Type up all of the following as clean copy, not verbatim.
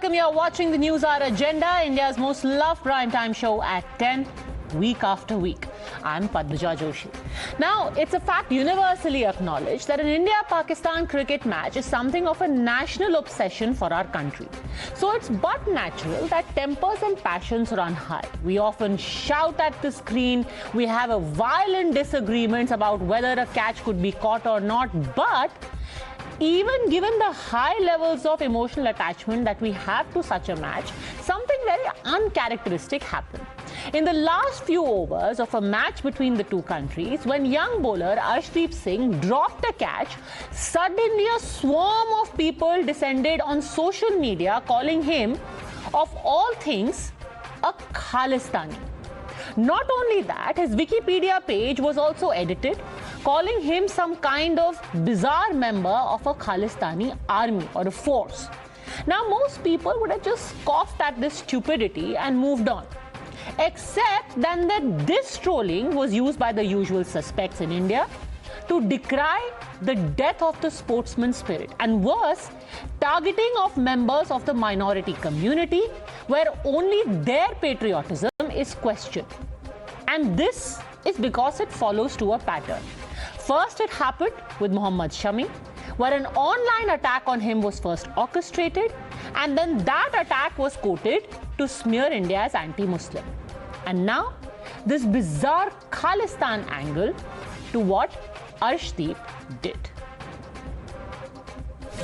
welcome. You're watching the News Hour Agenda, India's most loved primetime show at 10, week after week. I'm Padmaja Joshi. Now, it's a fact universally acknowledged that an India-Pakistan cricket match is something of a national obsession for our country. So it's but natural that tempers and passions run high. We often shout at the screen, we have a violent disagreements about whether a catch could be caught or not, but even given the high levels of emotional attachment that we have to such a match, something very uncharacteristic happened. In the last few overs of a match between the two countries, when young bowler Arshdeep Singh dropped a catch, suddenly a swarm of people descended on social media calling him, of all things, a Khalistani. Not only that, his Wikipedia page was also edited, calling him some kind of bizarre member of a Khalistani army or a force. Now, most people would have just scoffed at this stupidity and moved on. Except then that this trolling was used by the usual suspects in India to decry the death of the sportsman spirit, and worse, targeting of members of the minority community where only their patriotism is questioned. And this is because it follows to a pattern. First, it happened with Mohammad Shami, where an online attack on him was first orchestrated, and then that attack was quoted to smear India as anti-Muslim. And now, this bizarre Khalistan angle to what Arshdeep did.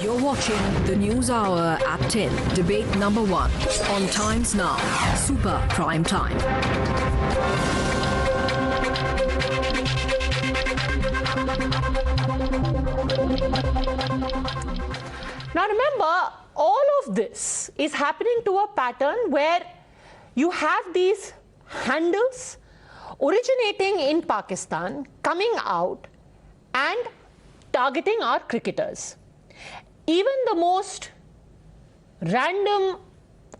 You're watching the News Hour at 10, debate number 1 on Times Now, Super Prime Time. Now remember, all of this is happening to a pattern where you have these handles originating in Pakistan, coming out and targeting our cricketers. Even the most random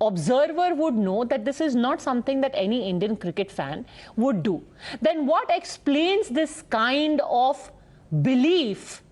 observer would know that this is not something that any Indian cricket fan would do. Then what explains this kind of belief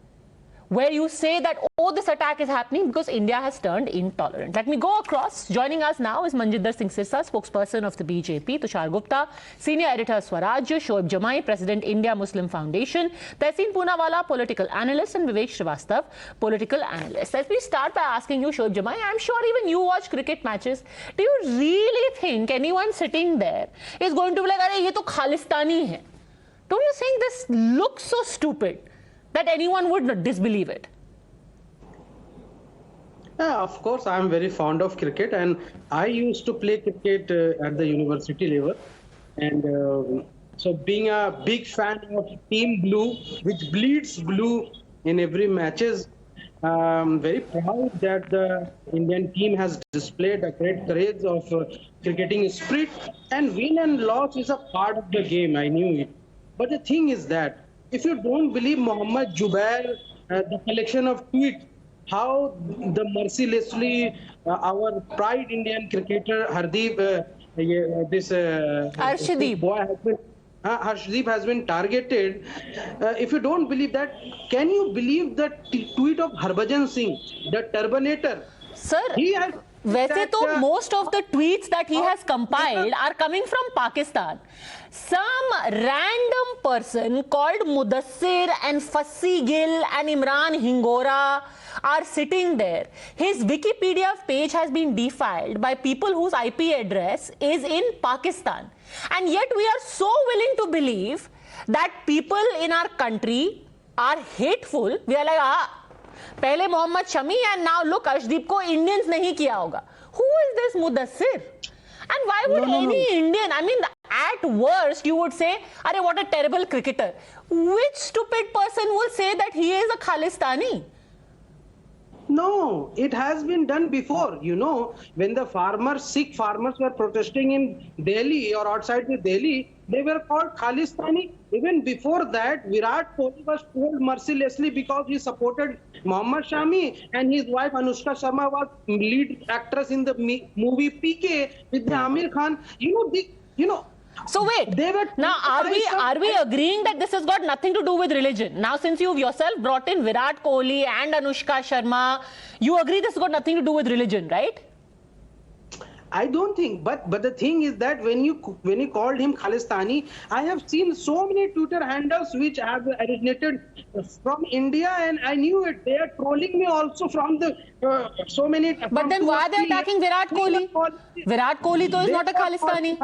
where you say that, oh, this attack is happening because India has turned intolerant? Let me go across. Joining us now is Manjinder Singh Sirsa, spokesperson of the BJP, Tushar Gupta, senior editor Swaraj, Shoaib Jamai, president India Muslim Foundation, Tehseen Poonawala, political analyst, and Vivek Srivastava, political analyst. Let me start by asking you, Shoaib Jamai, I'm sure even you watch cricket matches. Do you really think anyone sitting there is going to be like, "Arey, ye to Khalistani hai"? Don't you think this looks so stupid that anyone would not disbelieve it? Yeah, of course, I'm very fond of cricket, and I used to play cricket at the university level. And so being a big fan of Team Blue, which bleeds blue in every matches, I'm very proud that the Indian team has displayed a great courage of cricketing spirit, and win and loss is a part of the game. I knew it. But the thing is that if you don't believe Mohammad Jubair, the collection of tweets, how the mercilessly our pride Indian cricketer Arshdeep boy has been Arshdeep has been targeted. If you don't believe that, can you believe the tweet of Harbhajan Singh, the Turbanator? Sir, he has वैसे तो most of the tweets that he has compiled are coming from Pakistan. Some random person called Mudassir and Fassi Gill and Imran Hingora are sitting there. His Wikipedia page has been defiled by people whose IP address is in Pakistan. And yet we are so willing to believe that people in our country are hateful. We are like, पहले Mohammed Shami and now look, Arshdeep को Indians नहीं किया होगा. Who is this Mudassir? And why would any Indian, I mean, at worst you would say, अरे what a terrible cricketer. Which stupid person will say that he is a Khalistani? No, it has been done before. You know, when the farmers, Sikh farmers were protesting in Delhi or outside the Delhi, they were called Khalistani. Even before that, Virat Kohli was told mercilessly because he supported Mohammad Shami, and his wife Anushka Sharma was lead actress in the movie PK with the Amir Khan. So wait, now are we agreeing that this has got nothing to do with religion? Now since you've yourself brought in Virat Kohli and Anushka Sharma, you agree this has got nothing to do with religion, right? I don't think, but the thing is that when you called him Khalistani, I have seen so many Twitter handles which have originated from India, and I knew it. They are trolling me also from the so many. But then why are they attacking Virat Kohli? Virat Kohli though is not a Khalistani.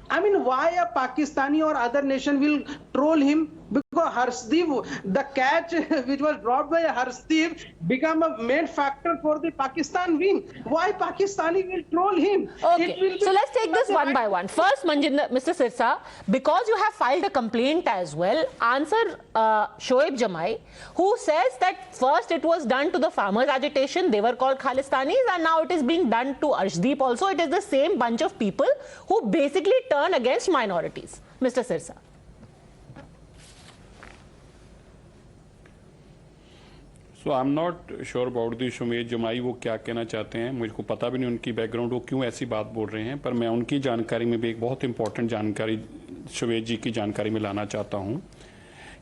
I mean, why a Pakistani or other nation will troll him? Because Harshdeep, the catch which was dropped by Harshdeep, become a main factor for the Pakistan win. Why Pakistani will troll him? Okay, so let's take this one by one. First, Manjinder, Mr. Sirsa, because you have filed a complaint as well, answer Shoaib Jamai, who says that first it was done to the farmers' agitation, they were called Khalistanis, and now it is being done to Arshdeep also. It is the same bunch of people who basically turn against minorities. Mr. Sirsa. So I'm not sure about the शोमेश जमाई वो क्या कहना चाहते हैं, मुझको पता भी नहीं उनकी बैकग्राउंड, वो क्यों ऐसी बात बोल रहे हैं, पर मैं उनकी जानकारी में भी एक बहुत इंपॉर्टेंट जानकारी शोमेश जी की जानकारी में लाना चाहता हूं।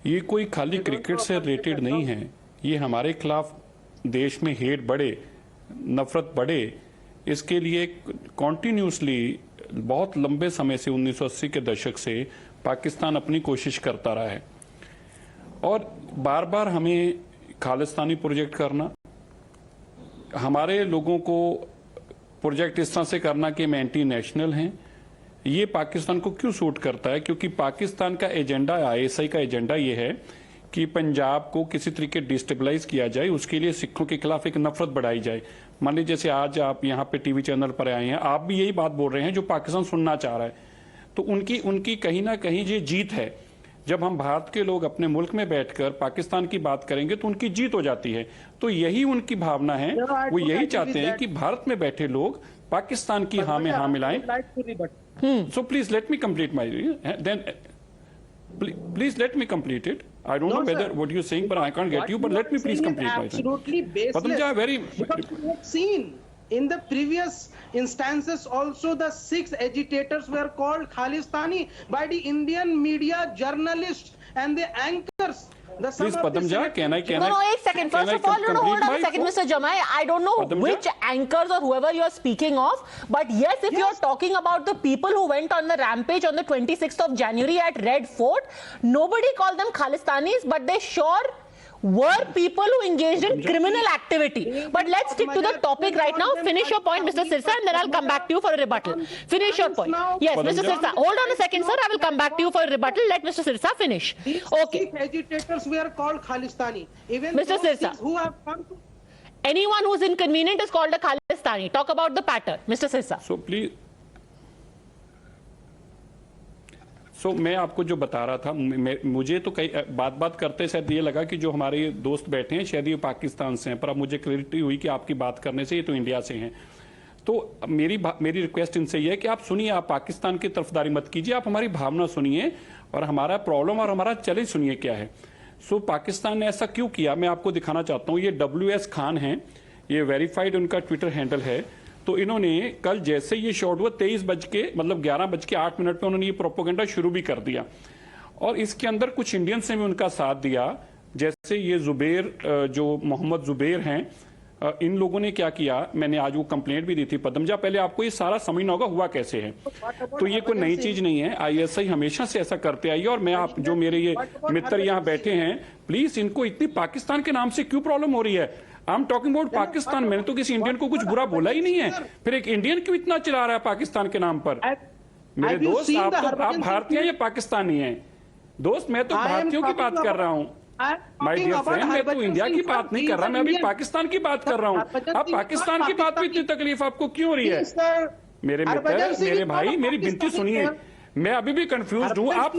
ये कोई खाली क्रिकेट से रिलेटेड नहीं है, ये हमारे खिलाफ देश में हेट बढ़े, नफरत बढ़े, इसके लिए कॉन्टिन्यूसली बहुत लंबे समय से 1980 के दशक से पाकिस्तान अपनी कोशिश करता रहा है और बार बार हमें खालिस्तानी प्रोजेक्ट करना, हमारे लोगों को प्रोजेक्ट इस तरह से करना कि हम एंटी नेशनल हैं, ये पाकिस्तान को क्यों सूट करता है? क्योंकि पाकिस्तान का एजेंडा, आईएसआई का एजेंडा ये है कि पंजाब को किसी तरीके डिस्टेबलाइज किया जाए, उसके लिए सिखों के खिलाफ एक नफरत बढ़ाई जाए। मान लीजिए जैसे आज आप यहाँ पे टीवी चैनल पर आए हैं, आप भी यही बात बोल रहे हैं जो पाकिस्तान सुनना चाह रहा है, तो उनकी कहीं ना कहीं ये जीत है। जब हम भारत के लोग अपने मुल्क में बैठकर पाकिस्तान की बात करेंगे तो उनकी जीत हो जाती है, तो यही उनकी भावना है, वो यही चाहते हैं कि भारत में बैठे लोग पाकिस्तान की हाँ में हाँ मिलाएं। So please let me complete my then please let me complete it. I don't know whether what you're saying, but I can't get you, but let me please complete my thing. Absolutely baseless. Very because we have seen in the previous instances also the 6 agitators were called Khalistani by the Indian media journalists and the anchors. Please, Padamja, can I? No, a second. First of all, hold on a second, Mr. Jamai. I don't know Padamja? which anchors or whoever you are speaking of, but yes, if you are talking about the people who went on the rampage on the 26th of January at Red Fort, nobody called them Khalistanis, but they sure were people who engaged in criminal activity. But let's stick to the topic right now. Finish your point, Mr. Sirsa, and then I'll come back to you for a rebuttal. Finish your point. Yes, Mr. Sirsa. Hold on a second, sir. I will come back to you for a rebuttal. Let Mr. Sirsa finish. Okay. These agitators were called Khalistani. Even Mr. Sirsa, who have come to anyone who's inconvenient is called a Khalistani. Talk about the pattern, Mr. Sirsa. So please. So मैं आपको जो बता रहा था, मुझे तो कई बात करते शायद ये लगा कि जो हमारे दोस्त बैठे हैं शायद ये पाकिस्तान से हैं, पर अब मुझे क्लैरिटी हुई कि आपकी बात करने से ये तो इंडिया से हैं। तो मेरी रिक्वेस्ट इनसे ये है कि आप सुनिए, आप पाकिस्तान की तरफदारी मत कीजिए, आप हमारी भावना सुनिए और हमारा प्रॉब्लम और हमारा चैलेंज सुनिए क्या है। सो पाकिस्तान ने ऐसा क्यों किया, मैं आपको दिखाना चाहता हूँ। ये WS खान है, ये वेरीफाइड उनका ट्विटर हैंडल है। तो इन्होंने कल जैसे ये शॉट हुआ 11:08 पे उन्होंने ये प्रोपेगेंडा शुरू भी कर दिया और इसके अंदर कुछ इंडियंस ने भी उनका साथ दिया, जैसे ये जुबेर, जो मोहम्मद जुबेर हैं, इन लोगों ने क्या किया, मैंने आज वो कंप्लेंट भी दी थी। पदमजा, पहले आपको ये सारा समझना होगा हुआ कैसे है। तो ये कोई नई चीज नहीं है, ISI हमेशा से ऐसा करते आई है। और मैं आप जो मेरे ये मित्र यहाँ बैठे हैं, प्लीज इनको इतनी पाकिस्तान के नाम से क्यों प्रॉब्लम हो रही है। I am talking about Pakistan. मैंने तो किसी इंडियन को कुछ बुरा बोला ही नहीं है, फिर एक इंडियन क्यों इतना चिल्ला रहा है पाकिस्तान के नाम पर। मेरे दोस्त, आप भारतीय हैं या पाकिस्तानी हैं? दोस्त, मैं तो भारतीयों की बात कर रहा हूँ। माय डियर फ्रेंड, मैं तो इंडिया की बात नहीं कर रहा, मैं अभी पाकिस्तान की बात कर रहा हूँ। अब पाकिस्तान की बात में इतनी तकलीफ आपको क्यों हो रही है? मेरे मित्र, मेरे भाई, मेरी विनती सुनिए, मैं अभी भी कंफ्यूज हूँ। आप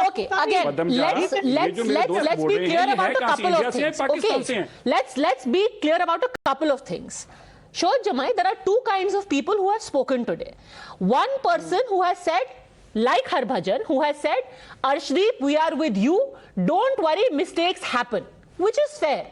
okay, again, let's be clear about a couple of things. Okay, let's be clear about a couple of things. Shoaib Jamai, there are two kinds of people who have spoken today. One person who has said, like Harbhajan, who has said, Arshdeep, we are with you. Don't worry, mistakes happen, which is fair.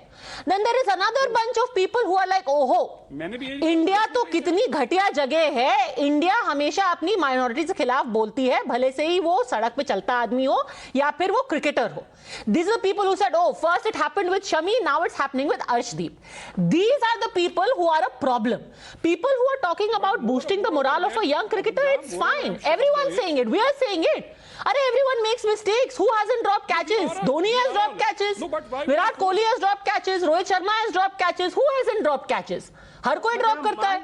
Then there is another bunch of people who are like, ओहो, मैंने भी India तो कितनी घटिया जगह है, India हमेशा अपनी माइनॉरिटी के खिलाफ बोलती है, भले से ही वो सड़क पे चलता आदमी हो या फिर वो क्रिकेटर हो. These are the people who said, oh, first it happened with Shami, now it's happening with Arshdeep. These are the people who are a problem. People who are talking about boosting the morale of a young cricketer, it's fine. Everyone's saying it. We are saying it. Everyone makes mistakes. Who hasn't dropped catches? Dhoni has dropped catches. Virat Kohli has dropped catches. Rohit Sharma has dropped catches. Who hasn't dropped catches? हर कोई drop करता है.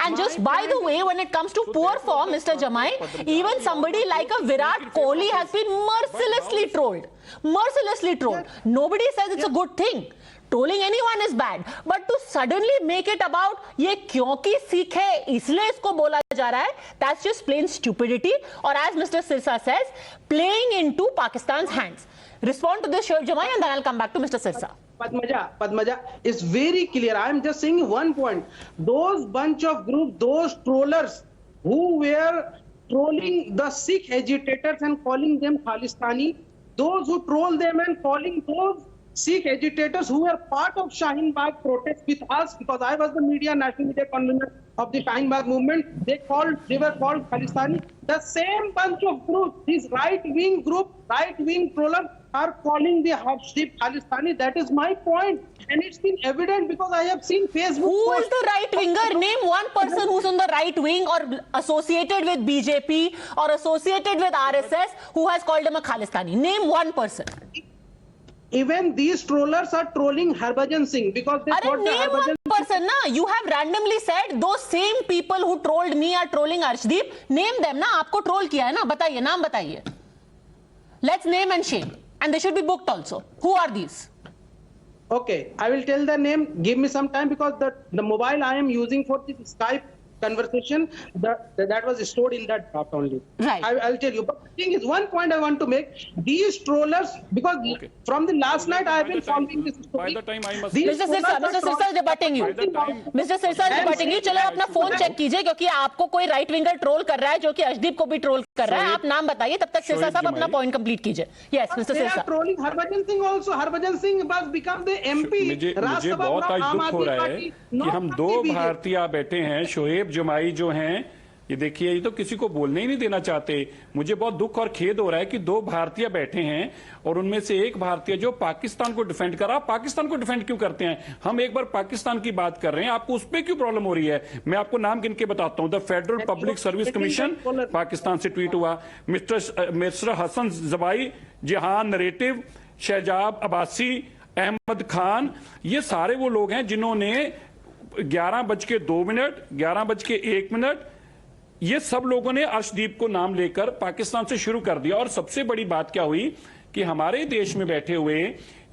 And just by the way, when it comes to poor form, Mr. Jamai, even somebody like a Virat Kohli has been mercilessly trolled. Mercilessly trolled. Nobody says it's a good thing. Trolling anyone is bad, but to suddenly make it about ये क्योंकि सिख है इसलिए इसको बोला जा रहा है, that's just plain stupidity. Or as Mr. Sirsa says, playing into Pakistan's hands. Respond to this, Shoaib Jamai, and then I'll come back to Mr. Sirsa. Padmaja, it's very clear. I am just saying one point. Those bunch of groups, those trollers who were trolling the Sikh agitators and calling them Khalistani, those who troll them and calling those Sikh agitators who were part of Shaheen Bagh protest with us, because I was the national media convener of the Shaheen Bagh movement, they were called Khalistani. The same bunch of groups, these right-wing group, right-wing trollers, are calling the Arshdeep Khalistani. That is my point, and it's been evident because I have seen Facebook. Who is the right winger? Name one person who's on the right wing or associated with BJP or associated with RSS who has called him a Khalistani. Name one person. Even these trollers are trolling Harbhajan Singh because they thought name that one person, na. You have randomly said those same people who trolled me are trolling Arshdeep. Name them, na. आपको troll किया है ना? बताइए, नाम बताइए. Let's name and shame, and they should be booked also. Who are these? Okay, I will tell the name. Give me some time because the mobile I am using for the Skype conversation that was stored in that draft only. Right. I'll tell you. But the thing is, one point I want to make: these trollers, because from the last night I have been following this story. By the time I must. Mr. Sirsa is debating you. Mr. Sirsa is debating you. चलो अपना phone check कीजिए क्योंकि आपको कोई right winger troll कर रहा है जो कि अर्शदीप को भी ट्रोल कर रहा है. आप नाम बताइए तब तक सिरसा साहब अपना पॉइंट कंप्लीट कीजिए. Yes, Mr. They are Sirsa. trolling Harbhajan Singh also. Harbhajan Singh has become the MP. मुझे बहुत आज दुख हो रहा है कि हम दो भारतीय बैठे हैं. शोएब जमाई जो हैं, ये देखिए, ये तो किसी को बोलने ही नहीं देना चाहते. मुझे बहुत दुख और खेद हो रहा है कि दो भारतीय बैठे हैं और उनमें से एक भारतीय जो पाकिस्तान को डिफेंड कर रहा. पाकिस्तान को डिफेंड क्यों करते हैं? हम एक बार पाकिस्तान की बात कर रहे हैं, आपको उस पर क्यों प्रॉब्लम हो रही है? मैं आपको नाम गिन के बताता हूं. The federal public service commission Pakistan से ट्वीट हुआ. मिस्टर हसन जबाई, जिहान नरेटिव, शहजाब अब्बासी, अहमद खान, ये सारे वो लोग हैं जिन्होंने 11:02, 11:01, ये सब लोगों ने अर्शदीप को नाम लेकर पाकिस्तान से शुरू कर दिया. और सबसे बड़ी बात क्या हुई कि हमारे देश में बैठे हुए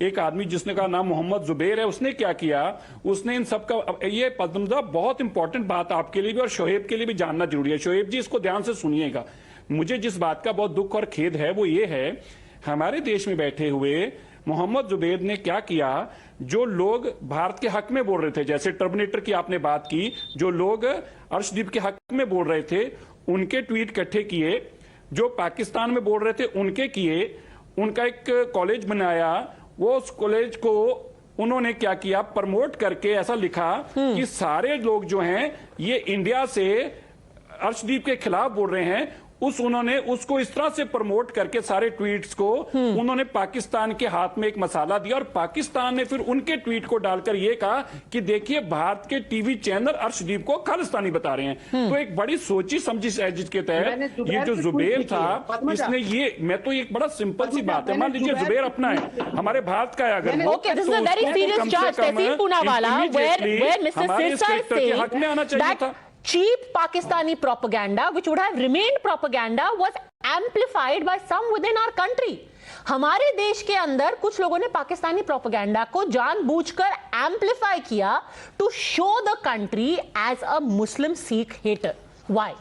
एक आदमी जिसने का नाम मोहम्मद जुबैर है, उसने क्या किया? उसने इन सब का, ये पद्मजा बहुत इंपॉर्टेंट बात आपके लिए भी और शोएब के लिए भी जानना जरूरी है. शोएब जी, इसको ध्यान से सुनिएगा. मुझे जिस बात का बहुत दुख और खेद है वो ये है, हमारे देश में बैठे हुए मोहम्मद जुबैर ने क्या किया? जो लोग भारत के हक में बोल रहे थे, जैसे टर्मिनेटर की आपने बात की, जो लोग अर्शदीप के हक में बोल रहे थे उनके ट्वीट इकट्ठे किए, जो पाकिस्तान में बोल रहे थे उनके किए, उनका एक कॉलेज बनाया, वो उस कॉलेज को उन्होंने क्या किया? प्रमोट करके ऐसा लिखा कि सारे लोग जो हैं ये इंडिया से अर्शदीप के खिलाफ बोल रहे हैं. उन्होंने उसको इस तरह से प्रमोट करके सारे ट्वीट्स को उन्होंने पाकिस्तान के हाथ में एक मसाला दिया और पाकिस्तान ने फिर उनके ट्वीट को डालकर ये कहा कि देखिए भारत के टीवी चैनल अर्शदीप को खालिस्तानी बता रहे हैं. तो एक बड़ी सोची समझी साजिश के तहत ये जो जुबैर था, इसने ये, मैं तो एक बड़ा सिंपल सी बात है, मान लीजिए जुबैर अपना है, हमारे भारत का है, अगर Okay, this is a very serious charge, Tazeen Poonawala, where Mr. Sirsa is saying हक में आना चाहिए था. Cheap Pakistani propaganda, which would have remained propaganda, was amplified by some within our country. हमारे देश के अंदर कुछ लोगों ने पाकिस्तानी प्रोपेगेंडा को जानबूझकर एम्पलीफाई किया to show the country as a Muslim Sikh hater. Why?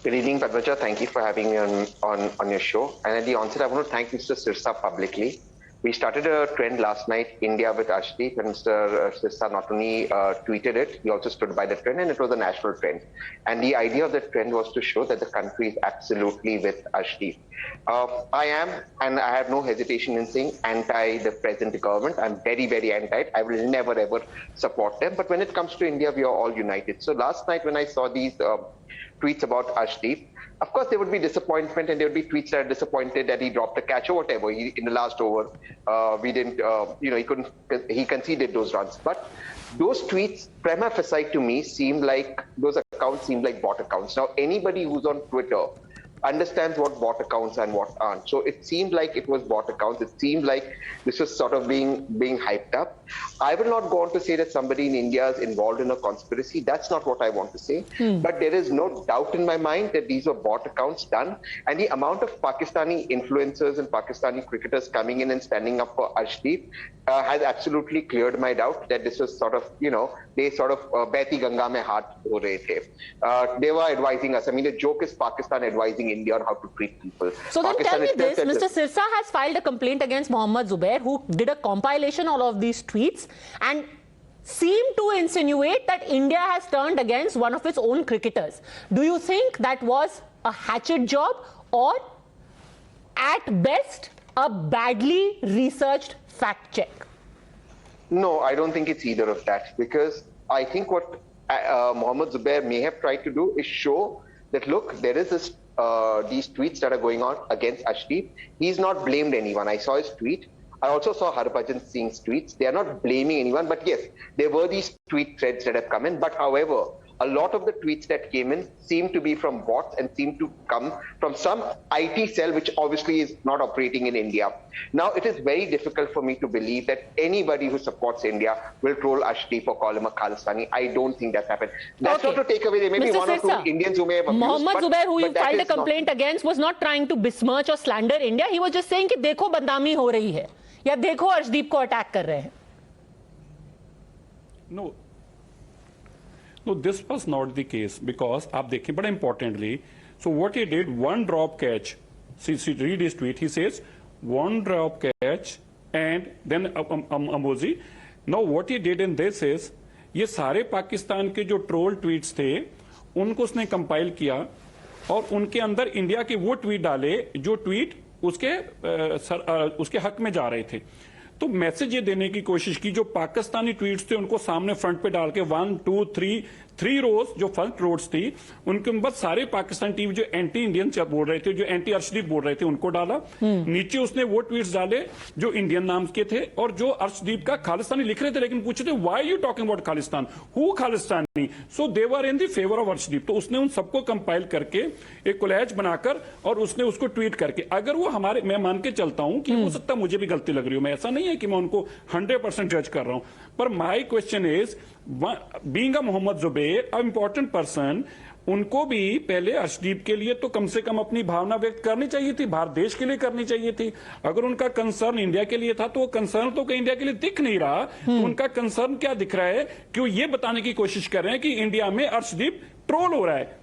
Good evening, Padmaja. Thank you for having me on your show. And at the onset, I want to thank Mr. Sirsa publicly We started a trend last night, India with Arshdeep, and Mr. Sirsa not only tweeted it, he also stood by the trend, and it was a national trend. And the idea of the trend was to show that the country is absolutely with Arshdeep. I am, and I have no hesitation in saying, anti the present government. I'm very, very anti it. I will never, ever support them. But when it comes to India, we are all united. So last night when I saw these tweets about Arshdeep, of course, there would be disappointment, and there would be tweets that are disappointed that he dropped a catch or whatever. In the last over, we didn't, he conceded those runs. But those tweets, prima facie to me, those accounts seem like bot accounts. Now, anybody who's on Twitter understands what bot accounts and what aren't. So it seemed like it was bot accounts. It seemed like this was sort of being hyped up. I will not go on to say that somebody in India is involved in a conspiracy. That's not what I want to say. But there is no doubt in my mind that these were bot accounts done. And the amount of Pakistani influencers and Pakistani cricketers coming in and standing up for Arshdeep has absolutely cleared my doubt that this was sort of, they sort of Behti Ganga mein haath dho rahe the. They were advising us. I mean, the joke is Pakistan advising India on how to treat people. So then tell me this, Mr. Sirsa has filed a complaint against Mohammad Zubair, who did a compilation of all of these tweets and seemed to insinuate that India has turned against one of its own cricketers. Do you think that was a hatchet job, or at best a badly researched fact check? No, I don't think it's either of that, because I think what Mohammad Zubair may have tried to do is show that, look, there is this these tweets that are going on against Arshdeep. He's not blamed anyone. I saw his tweet. I also saw Harbhajan Singh's tweets. They are not blaming anyone, but yes, there were these tweet threads that have come in. But however, a lot of the tweets that came in seem to be from bots and seem to come from some IT cell, which obviously is not operating in India. Now, it is very difficult for me to believe that anybody who supports India will troll Arshdeep or call him a Khalistani. I don't think that's happened. That's not to take away. There may be one or two Indians who may have abused. Mohammad Zubair, who you filed a complaint against, was not trying to besmirch or slander India. He was just saying कि देखो बदनामी हो रही है, या देखो अर्शदीप को attack कर रहे हैं. No, this was not the case, because आप देखिए बड़ा importantly, so what he did, one drop catch. See, read his tweet. He says one drop catch and then emoji. Now what he did in this is, ये सारे पाकिस्तान के जो troll tweets थे उनको उसने कंपाइल किया और उनके अंदर इंडिया के वो ट्वीट डाले जो ट्वीट उसके हक में जा रहे थे. तो मैसेज ये देने की कोशिश की, जो पाकिस्तानी ट्वीट्स थे उनको सामने फ्रंट पे डाल के 1 2 3 रोज जो फर्स्ट रोड्स थी उनके ऊपर सारे पाकिस्तान टीवी जो एंटी इंडियन बोल रहे थे, जो एंटी अर्शदीप बोल रहे थे, उनको डाला. नीचे उसने वो ट्वीट्स डाले जो इंडियन नाम के थे और जो अर्शदीप का खालिस्तानी लिख रहे थे, लेकिन पूछे थे why you talking about Khalistan, who Khalistani. So they were in the favour of Arshdeep. तो उसने उन सबको कंपाइल करके एक कोलैज बनाकर और उसने उसको ट्वीट करके, अगर वो हमारे, मैं मान के चलता हूं कि हो सकता है मुझे भी गलती लग रही हो, मैं ऐसा नहीं है कि मैं उनको 100% जज कर रहा हूं, पर my question is, being a Mohammed Zubair a important person, उनको भी पहले अर्शदीप के लिए तो कम से कम अपनी भावना व्यक्त करनी चाहिए थी, भारत देश के लिए करनी चाहिए थी. अगर उनका कंसर्न इंडिया के लिए था तो वो कंसर्न तो इंडिया के लिए दिख नहीं रहा. तो उनका कंसर्न क्या दिख रहा है कि वो ये बताने की कोशिश कर रहे हैं कि इंडिया में अर्शदीप ट्रोल हो रहा है.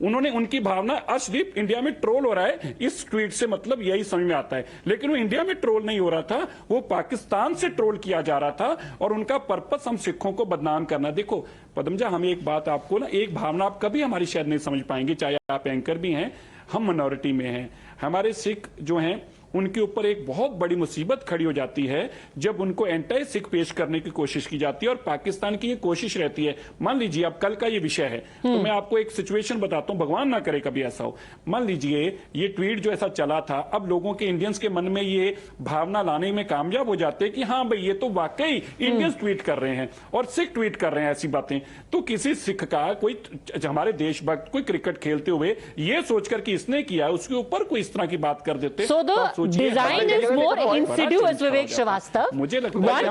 उन्होंने उनकी भावना अर्शदीप इंडिया में ट्रोल हो रहा है इस ट्वीट से मतलब यही समझ में आता है, लेकिन वो इंडिया में ट्रोल नहीं हो रहा था, वो पाकिस्तान से ट्रोल किया जा रहा था और उनका पर्पस हम सिखों को बदनाम करना. देखो पदमजा, हम एक बात आपको ना, एक भावना आप कभी हमारी शायद नहीं समझ पाएंगे, चाहे आप एंकर भी हैं, हम मिनॉरिटी में हैं. हमारे सिख जो हैं उनके ऊपर एक बहुत बड़ी मुसीबत खड़ी हो जाती है जब उनको एंटी सिख पेश करने की कोशिश की जाती है और पाकिस्तान की ये कोशिश रहती है. मान लीजिए अब कल का ये विषय है तो मैं आपको एक सिचुएशन बताता हूं, भगवान ना करे कभी ऐसा हो. मान लीजिए ये ट्वीट जो ऐसा चला था, अब लोगों के इंडियंस के मन में ये भावना लाने में कामयाब हो जाते हैं कि हाँ भाई ये तो वाकई इंडियंस ट्वीट कर रहे हैं और सिख ट्वीट कर रहे हैं ऐसी बातें. तो किसी सिख का कोई हमारे देशभक्त कोई क्रिकेट खेलते हुए ये सोचकर कि इसने किया, उसके ऊपर कोई इस तरह की बात कर देते. Design is more insidious, Vivek Srivastava. One,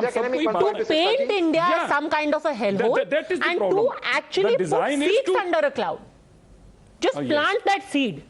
to paint India as some kind of a hellhole, and two, actually put seeds under a cloud. Just plant that seed.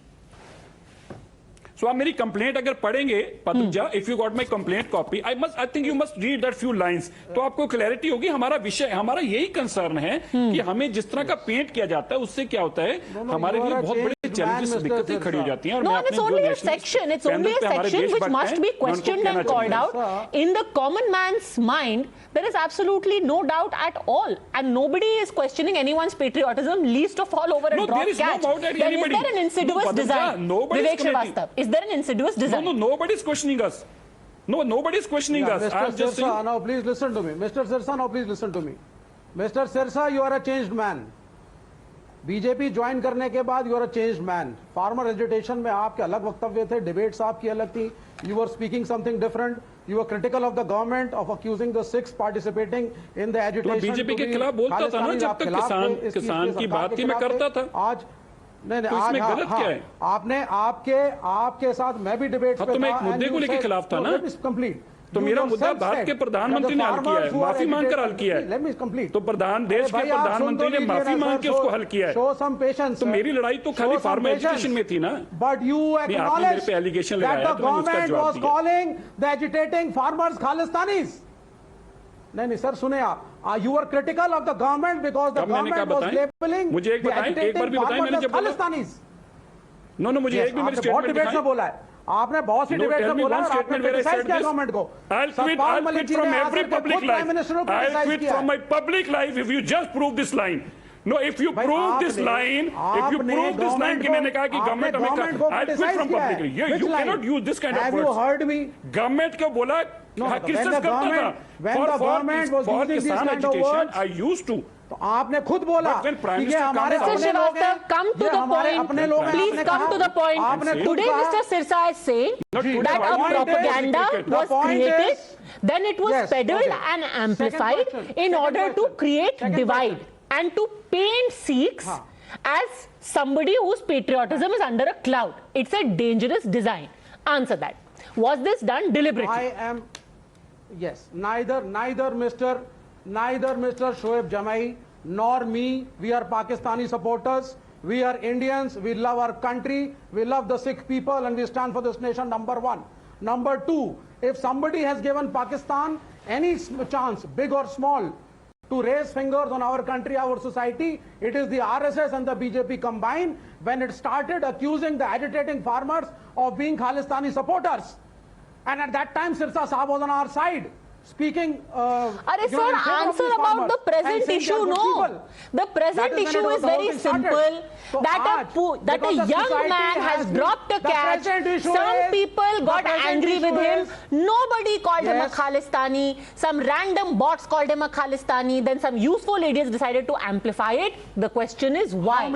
So आप मेरी कंप्लेंट अगर पढ़ेंगे Padmaja, if you got my complaint copy, I think you must read that few lines, तो आपको clarity होगी. हमारा विषय, हमारा यही कंसर्न है कि हमें जिस तरह का पेंट किया जाता है उससे क्या होता है, हमारे लिए बहुत बड़े challenges से दिक्कतें खड़ी हो जाती हैं और No, मैं and it's अपने only जो a national section. It's panel only a पे हमारे section which देशभक्त must हैं, be मैं उनको questioned कहना and called चाहूंगा। out. In the common man's mind, there is absolutely no doubt at all, and nobody is questioning anyone's patriotism, least of all over a No, drop there is no catch. doubt at Then is anybody. there an insidious No, Padmaja, design? nobody is Vivek committing. Srivastava, is there an insidious design? No, nobody is questioning us. No, nobody is questioning us. Mr. I'm just Sirsa, saying. now please listen to me. Mr. Sirsa, now please listen to me. Mr. Sirsa, you are a changed man. BJP join करने के बाद you are a changed man. Farmer agitation में आपके अलग वक्तव्य थे, debates आपकी अलग थी. You are speaking something different. You are critical of the government of accusing the Sikhs participating in the agitation. तो बीजेपी के खिलाफ बोलता था ना, जब तक किसान की बात थी मैं करता था. आज नहीं तो इसमें आज गलत क्या है? आपने आपके साथ मैं भी डिबेट तो मैं एक मुद्दे को लेकर खिलाफ था ना. कंप्लीट. तो मेरा मुद्दा भारत के प्रधानमंत्री ने हल किया है, माफी मांगकर हल किया है. तो देश के प्रधानमंत्री ने माफी मांग के उसको हल किया है. तो मेरी लड़ाई तो खाली फार्मर एजुकेशन में थी ना. बट यू आपने मेरे पे एलिगेशन लगाया तो मैंने उसका जवाब दिया. Calling the agitating farmers Khalistanis. नहीं सर सुने आप. You are critical of the government because the government was labelling. मुझे एक बताएं, एक बार भी बताएं मैंने जब खालिस्तानीज. नो मुझे एक भी मेरे बहुत डिबेट्स में बोला है आपने, बहुत सी डिबेट में बोला और आपने क्रिटिसाइज किया गवर्नमेंट को. I'll quit from every public life. I'll quit from my public life if you just prove this line. No, if you prove this line, कि मैंने कहा कि गवर्नमेंट हमें, I'll quit from public life. You cannot use this kind of words. Have you heard me? Government को बोला criticise करता था. For किसान एजुकेशन I used to. तो आपने खुद बोला कि ये हमारे Mr. Srivastava, come to the point. Please come to the point. Today, Mr. Sirsa is saying that a propaganda was created, then it was peddled and amplified in order to create divide and to paint Sikhs as somebody whose patriotism is under a cloud. It's a dangerous design. Answer that. Was this done deliberately? I am, yes. Neither Mr. Shoaib Jamai nor me, we are Pakistani supporters. We are Indians. We love our country. We love the Sikh people and we stand for this nation, number one. Number two, if somebody has given Pakistan any chance, big or small, to raise fingers on our country, our society, it is the RSS and the BJP combined when it started accusing the agitating farmers of being Khalistani supporters. And at that time, Sirsa Saab was on our side. Speaking, sir, answer about the present issue. No, the present issue is very simple. That a young man has dropped a catch. Some people got angry with him. Nobody called him a Khalistani. Some random bots called him a Khalistani. Then some useful idiots decided to amplify it. The question is why?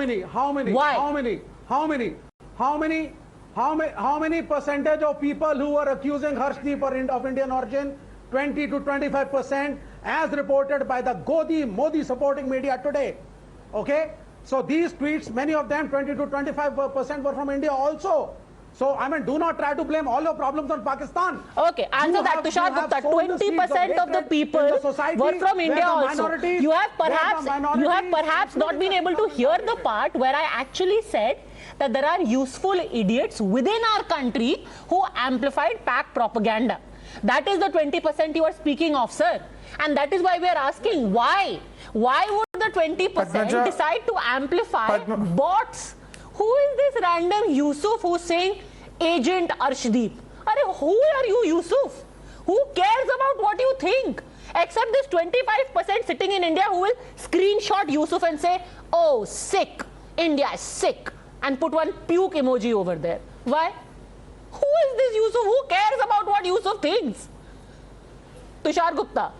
How many percentage of people who were accusing Harshdeep of Indian origin? 20 to 25%, as reported by the Modi supporting media today. Okay, so these tweets, many of them 20 to 25% were from India also. So I mean, do not try to blame all your problems on Pakistan. Okay, answer that, Tushar Gupta. 20% of the people were from India also. You have perhaps not been able to hear the part where I actually said that there are useful idiots within our country who amplified PAC propaganda. That is the 20% you are speaking of, sir. And that is why we are asking why. Why would the 20% decide to amplify bots? Who is this random Yusuf who's saying Agent Arshdeep? Who are you, Yusuf? Who cares about what you think? Except this 25% sitting in India who will screenshot Yusuf and say, oh, sick. India is sick. And put one puke emoji over there. Why? Who is this Yusuf? Who cares about what Yusuf thinks? Tushar Gupta.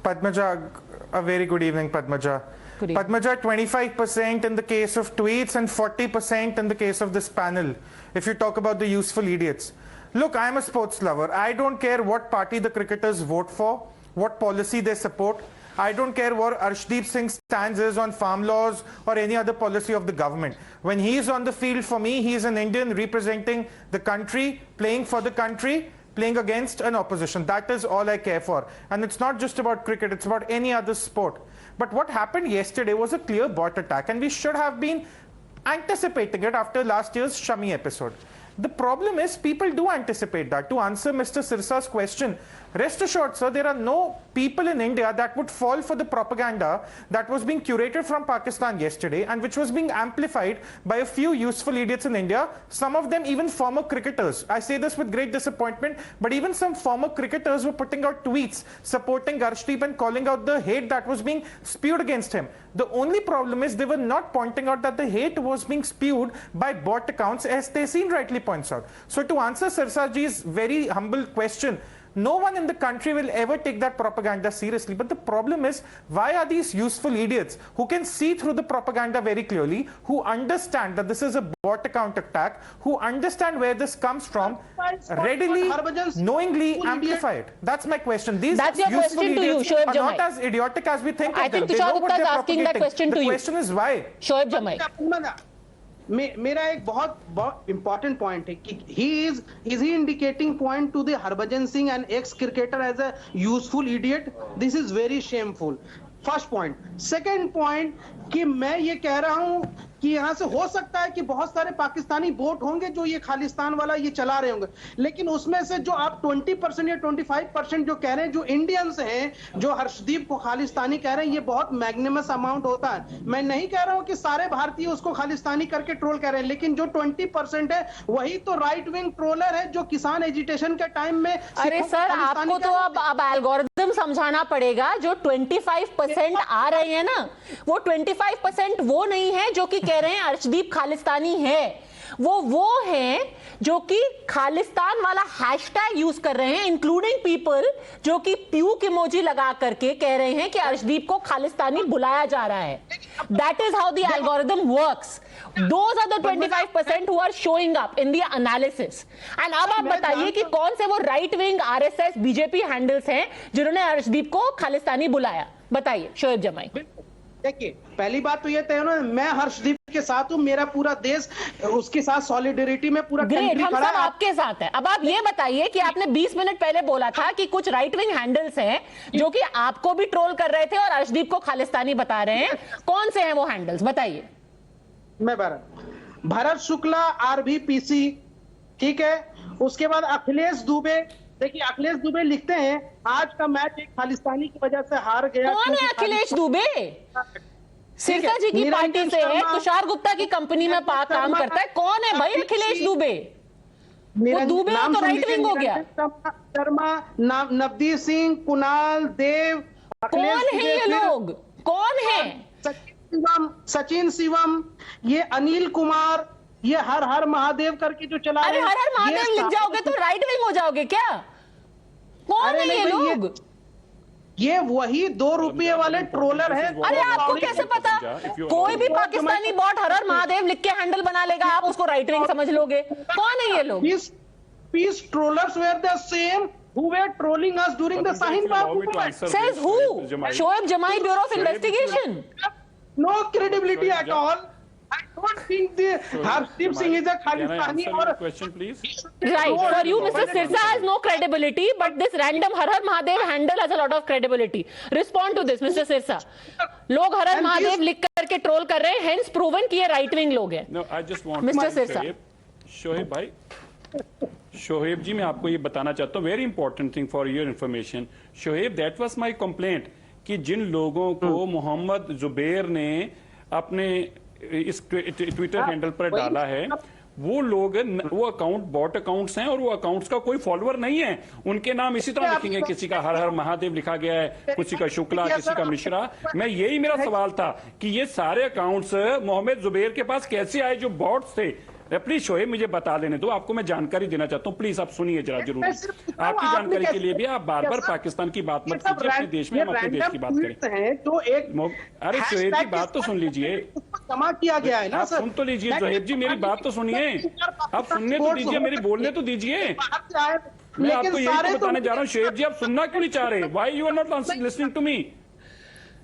Padmaja, a very good evening, Padmaja. Good evening. Padmaja, 25% in the case of tweets and 40% in the case of this panel, if you talk about the useful idiots. Look, I'm a sports lover. I don't care what party the cricketers vote for, what policy they support. I don't care what Arshdeep Singh's stance is on farm laws or any other policy of the government. When he's on the field, for me, he's an Indian representing the country, playing for the country, playing against an opposition. That is all I care for. And it's not just about cricket, it's about any other sport. But what happened yesterday was a clear bot attack, and we should have been anticipating it after last year's Shami episode. The problem is people do anticipate that. To answer Mr. Sirsa's question, rest assured, sir, there are no people in India that would fall for the propaganda that was being curated from Pakistan yesterday and which was being amplified by a few useful idiots in India, some of them even former cricketers. I say this with great disappointment, but even some former cricketers were putting out tweets supporting Arshdeep and calling out the hate that was being spewed against him. The only problem is they were not pointing out that the hate was being spewed by bot accounts, as Tehseen rightly points out. So to answer Sirsaji's very humble question, no one in the country will ever take that propaganda seriously. But the problem is, why are these useful idiots who can see through the propaganda very clearly, who understand that this is a bot account attack, who understand where this comes from, readily, knowingly amplify it? That's my question. These That's your useful question to you, idiots Shoaib are Jamai. not as idiotic as we think I of them. think They know Tushar what Gupta is they're asking that propagating. question to The you. question is why. Shoaib Jamai. मेरा एक बहुत important point है कि is he indicating point to the Harbhajan Singh and ex cricketer as a useful idiot. This is very shameful. First point. Second point कि मैं ये कह रहा हूं कि यहां से हो सकता है कि बहुत सारे पाकिस्तानी बोट होंगे जो ये खालिस्तान वाला ये चला रहे होंगे, लेकिन उसमें से जो आप 20% या 25% जो कह रहे हैं, जो इंडियंस हैं, जो हर्षदीप को खालिस्तानी कह रहे हैं, ये बहुत मैग्निमस अमाउंट होता है. मैं नहीं कह रहा हूं कि सारे भारतीय उसको खालिस्तानी करके ट्रोल कर रहे हैं, लेकिन जो 20% है वही तो राइट विंग ट्रोलर है जो किसान एजिटेशन के टाइम में. अरे सर, आपको तो अब एल्गोरिथम समझाना पड़ेगा. जो 25% आ रहे हैं ना, वो 25% वो नहीं है जो कि कह रहे हैं अर्शदीप खालिस्तानी है. वो हैं जो कि खालिस्तान वाला हैशटैग यूज कर रहे हैं, इंक्लूडिंग पीपल जो कि प्यूक इमोजी लगा करके कह रहे हैं कि अर्शदीप को खालिस्तानी बुलाया जा रहा है. That is how the algorithm works. Those are the 25% who are showing up in the analysis. And अब आप बताइए कि कौन से वो right wing RSS BJP handles हैं जिन्होंने अर्शदीप को खालिस्तानी बुलाया. बताइए शोएब जमाई. देखिए, पहली बात तो ये तय है ना, मैं हर्षदीप के साथ हूं, मेरा पूरा देश उसके साथ सॉलिडेरिटी में पूरा ग्रेट, हम सब आपके साथ हैं. अब आप ये बताइए कि आपने 20 मिनट पहले बोला था कि कुछ राइट विंग हैंडल्स हैं जो कि आपको भी ट्रोल कर रहे थे और अर्शदीप को खालिस्तानी बता रहे हैं. कौन से हैं वो हैंडल्स, बताइए. मैं भरत शुक्ला आरबीपीसी, ठीक है. उसके बाद अखिलेश दुबे. देखिए, अखिलेश दुबे लिखते हैं आज का मैच एक खालिस्तानी की वजह से हार गया. कौन है अखिलेश दुबे? सिरसा जी की पार्टी से है, तुषार गुप्ता की कंपनी में काम करता है. कौन है भाई अखिलेश दुबे? वो दुबे तो राइट विंग हो गया. शर्मा, नवदीप सिंह, कुणाल देव. कौन है ये लोग? कौन है? सचिन शिवम, ये अनिल कुमार, ये हर हर महादेव करके जो चला. अरे हर हर महादेव लिख जाओगे तो राइट विंग हो जाओगे क्या? कौन है ये लोग? ये वही 2 रुपये वाले ट्रोलर हैं. अरे आपको कैसे पता? कोई भी पाकिस्तानी बॉट हर हर महादेव लिख के हैंडल बना लेगा, आप उसको राइट विंग समझ लोगे. कौन है ये लोग? These trollers were the same who were trolling us during the Shaheen Bagh movement. Says who? Shoaib Jamai, Bureau of Investigation. No credibility at all. I don't think the Harshdeep Singh is a Khalistani or a question, please. Right. For you, Mr. Sirsa has no credibility, but this random Har Har Mahadev handle has a lot of credibility. Respond to this, Mr. Sirsa. लोग हर हर महादेव लिख करके troll कर रहे हैं, hence proven कि ये right wing लोग हैं. No, I just want Mr. Sirsa. Shoaib भाई, शोएब जी, मैं आपको ये बताना चाहता हूँ, very important thing for your information. Shoaib, that was my complaint कि जिन लोगों को मोहम्मद जुबैर ने अपने इस ट्विटर हैंडल पर डाला है, वो लोग, वो अकाउंट बॉट अकाउंट्स हैं और वो अकाउंट्स का कोई फॉलोअर नहीं है. उनके नाम इसी तरह लिखेंगे, किसी का हर हर महादेव लिखा गया है, किसी का शुक्ला, किसी का मिश्रा. मैं यही मेरा सवाल था कि ये सारे अकाउंट्स मोहम्मद जुबैर के पास कैसे आए जो बॉट्स थे. प्लीज शोएब, मुझे बता लेने दो, आपको मैं जानकारी देना चाहता हूँ. प्लीज आप सुनिए जरा, जरूर. आपकी जानकारी के लिए भी आप बार बार पाकिस्तान की बात मत कीजिए. अपने देश में हम अपने देश की बात करें. तो एक अरे शोएब जी, बात तो सुन लीजिए. जमा किया गया है ना. आप सुन तो लीजिए शोएब जी, मेरी बात तो सुनिए. आप सुनने तो दीजिए, मेरी बोलने तो दीजिए. मैं आपको यही तो बताने जा रहा हूँ. शोएब जी, आप सुनना क्यों नहीं चाह रहे? Why you are not listening to me?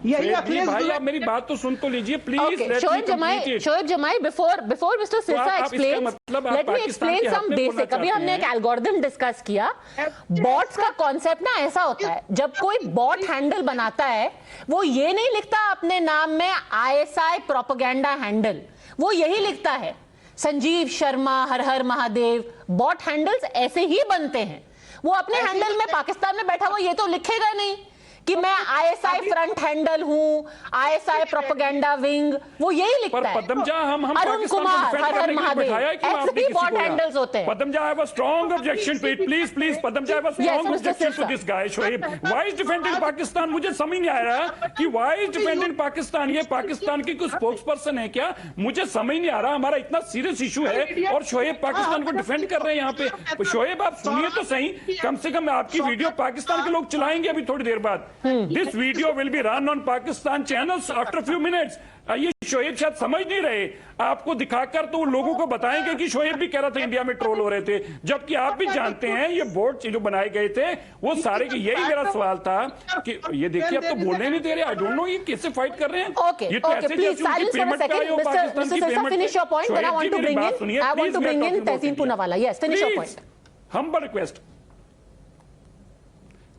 भाई, आप मेरी बात तो सुन तो लीजिए please. Shoaib Jamai, before mister Sirsa explains, let me explain some basic. अभी हमने एक एल्गोरिथम डिस्कस किया. बॉट्स का कॉन्सेप्ट ना ऐसा होता है, जब कोई बॉट हैंडल बनाता है वो ये नहीं लिखता अपने नाम में ISI प्रोपेगेंडा हैंडल, वो यही लिखता है संजीव शर्मा, हर हर महादेव, बॉट हैंडल्स ऐसे ही बनते हैं। वो अपने हैंडल में पाकिस्तान में बैठा हुआ ये तो लिखेगा नहीं कि मैं आईएसआई फ्रंट हैंडल हूं, आईएसआई प्रोपेगेंडा विंग, वो यही लिखता है। पद्मजा हम अरुण कुमार, हर हर महादेव, ऐसे भी बॉट हैंडल्स होते हैं। Padmaja, I have a strong objection to it. Please, Pद्मजा, I have a strong objection to this guy, Shoaib. Why is defending Pakistan? मुझे समझ नहीं आ रहा कि why is defending Pakistan? ये पाकिस्तान की कोई स्पोक्स पर्सन है क्या? मुझे समझ नहीं आ रहा। हमारा इतना सीरियस इशू है और शोएब पाकिस्तान को डिफेंड कर रहे हैं यहाँ पे। शोएब, आप सुनिए तो सही, कम से कम आपकी वीडियो पाकिस्तान के लोग चलाएंगे अभी थोड़ी देर बाद। This video will be run on Pakistan channels after a few minutes. ये शोएब शायद समझ नहीं रहे, आपको दिखाकर तो लोगों को बताएंगे कि शोएब भी कह रहा था इंडिया में ट्रोल हो रहे थे, जबकि आप भी जानते हैं ये बोर्ड जो बनाए गए थे वो सारे के, यही मेरा सवाल था कि ये देखिए अब तो बोलने नहीं दे रहे। आई डोंट नो ये कैसे फाइट कर रहे हैं। Okay, please silence for a second. Mr. Sirsa, finish your point. Then I want to bring in Tehseen Poonawalla. Yes, finish your point. Humble request.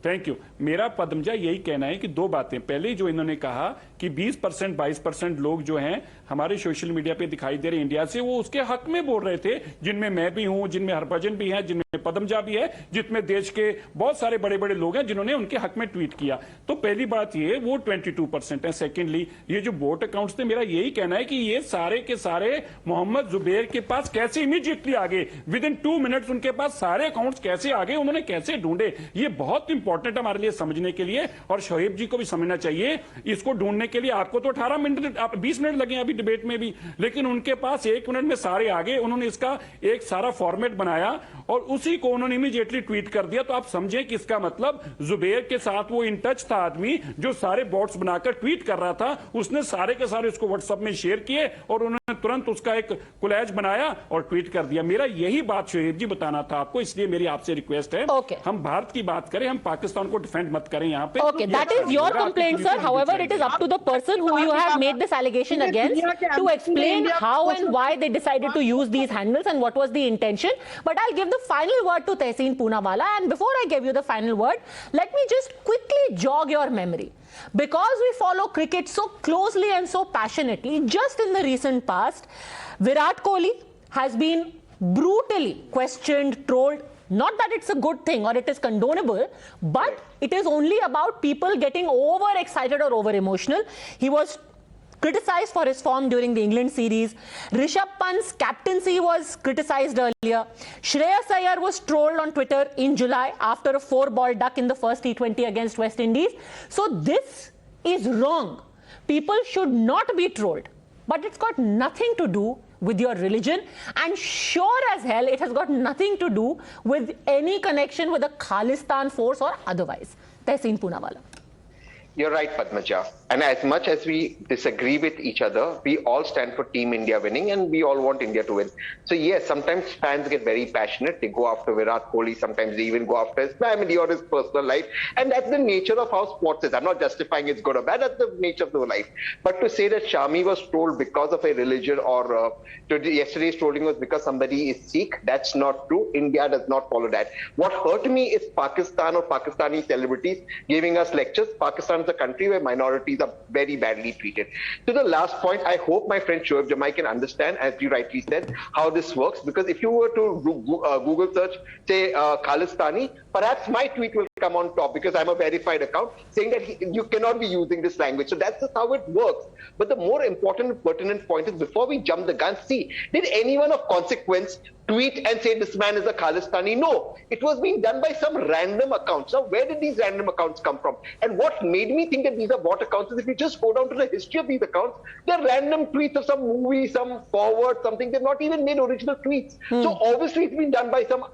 Thank you. मेरा पद्मजा यही कहना है कि दो बातें, पहले जो इन्होंने कहा कि 20% 22% लोग जो हैं हमारे सोशल मीडिया पे दिखाई दे रहे इंडिया से, वो उसके हक में बोल रहे थे, जिनमें मैं भी हूं, जिनमें हरभजन भी है, जिनमें पद्मजा भी है, जिसमें देश के बहुत सारे बड़े बड़े लोग हैं जिन्होंने उनके हक में ट्वीट किया। तो पहली बात ये वो 22% है। सेकेंडली ये जो बोट अकाउंट्स थे, मेरा यही कहना है कि ये सारे के सारे मोहम्मद जुबैर के पास कैसे इमीडिएटली आ गए, विद इन 2 मिनट्स उनके पास सारे अकाउंट्स कैसे आ गए, उन्होंने कैसे ढूंढे, ये बहुत इंपॉर्टेंट हमारे लिए समझने के लिए, और शोएब जी को भी समझना चाहिए। इसको ढूंढने के लिए आपको तो 18 मिनट 20 मिनट लगे अभी डिबेट में भी, लेकिन उनके पास 1 मिनट में सारे आ गए। उन्होंने इसका एक सारा फॉर्मेट बनाया और उसी को उन्होंने इमीडिएटली ट्वीट कर दिया। तो आप समझें कि इसका मतलब जुबैर के साथ वो इन टच था आदमी जो सारे बॉट्स बनाकर ट्वीट कर रहा था, उसने सारे के सारे उसको व्हाट्सएप में शेयर किए और उन्होंने तुरंत उसका एक कोलैज बनाया और ट्वीट कर दिया। मेरा यही बात शोएब जी बताना था आपको, इसलिए मेरी आपसे रिक्वेस्ट है हम भारत की बात करें, हम पाकिस्तान को डिफेंड मत करें यहाँ पे। Okay, that is your complaint, sir. However, it is up to the person who you have made this allegation against to explain how and why they decided to use these handles and what was the intention. But I'll give the final word to Tehseen Poonawalla, and before I give you the final word, let me just quickly jog your memory. Because we follow cricket so closely and so passionately, just in the recent past, Virat Kohli has been brutally questioned, trolled. Not that it's a good thing or it is condonable, but it is only about people getting overexcited or over emotional. He was criticized for his form during the England series. Rishabh Pant's captaincy was criticized earlier. Shreyas Iyer was trolled on Twitter in July after a 4-ball duck in the first T20 against West Indies. So this is wrong. People should not be trolled. But it's got nothing to do with your religion, and sure as hell it has got nothing to do with any connection with the Khalistan force or otherwise. Tehseen Poonawalla. You're right, Padmaja. And as much as we disagree with each other, we all stand for Team India winning and we all want India to win. So yes, sometimes fans get very passionate. They go after Virat Kohli. Sometimes they even go after his family or his personal life. And that's the nature of how sports is. I'm not justifying it's good or bad. That's the nature of the life. But to say that Shami was trolled because of a religion or yesterday's trolling was because somebody is Sikh, that's not true. India does not follow that. What hurt me is Pakistan or Pakistani celebrities giving us lectures. Pakistan is a country where minorities are very badly treated. To the last point, I hope my friend Shoaib Jamai can understand, as you rightly said, how this works. Because if you were to Google search, say, Khalistani, perhaps my tweet will come on top because I'm a verified account saying that you cannot be using this language. So that's just how it works. But the more important and pertinent point is, before we jump the gun, see, did anyone of consequence tweet and say this man is a Khalistani? No, it was being done by some random accounts. Now, where did these random accounts come from? And what made me think that these are bot accounts is, if you just go down to the history of these accounts, they're random tweets of some movie, some forward, something. They've not even made original tweets. So obviously it's been done by some,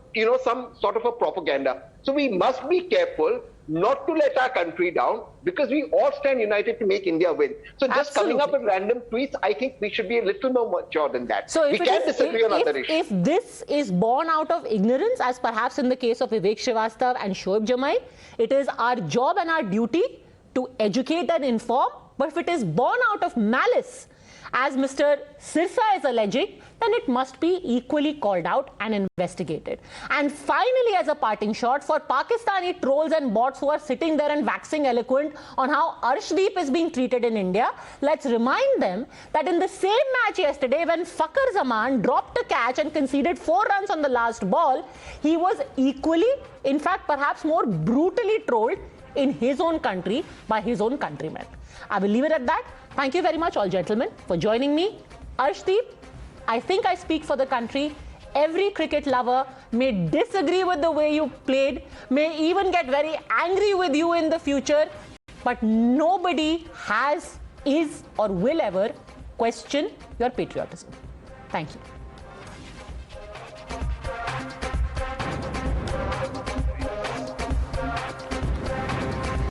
some sort of a propaganda. So we must be careful not to let our country down, because we all stand united to make India win. So just coming up with random tweets, I think we should be a little more mature than that. So we can disagree on other issues. If this is born out of ignorance, as perhaps in the case of Vivek Srivastava and Shoaib Jamai, it is our job and our duty to educate and inform. But if it is born out of malice as Mr. Sirsa is alleging, then it must be equally called out and investigated. And finally, as a parting shot, for Pakistani trolls and bots who are sitting there and waxing eloquent on how Arshdeep is being treated in India, let's remind them that in the same match yesterday, when Fakhar Zaman dropped a catch and conceded 4 runs on the last ball, he was equally, in fact, perhaps more brutally trolled in his own country by his own countrymen. I will leave it at that. Thank you very much, all gentlemen, for joining me. Arshdeep, I think I speak for the country. Every cricket lover may disagree with the way you played, may even get very angry with you in the future, but nobody has, is, or will ever question your patriotism. Thank you.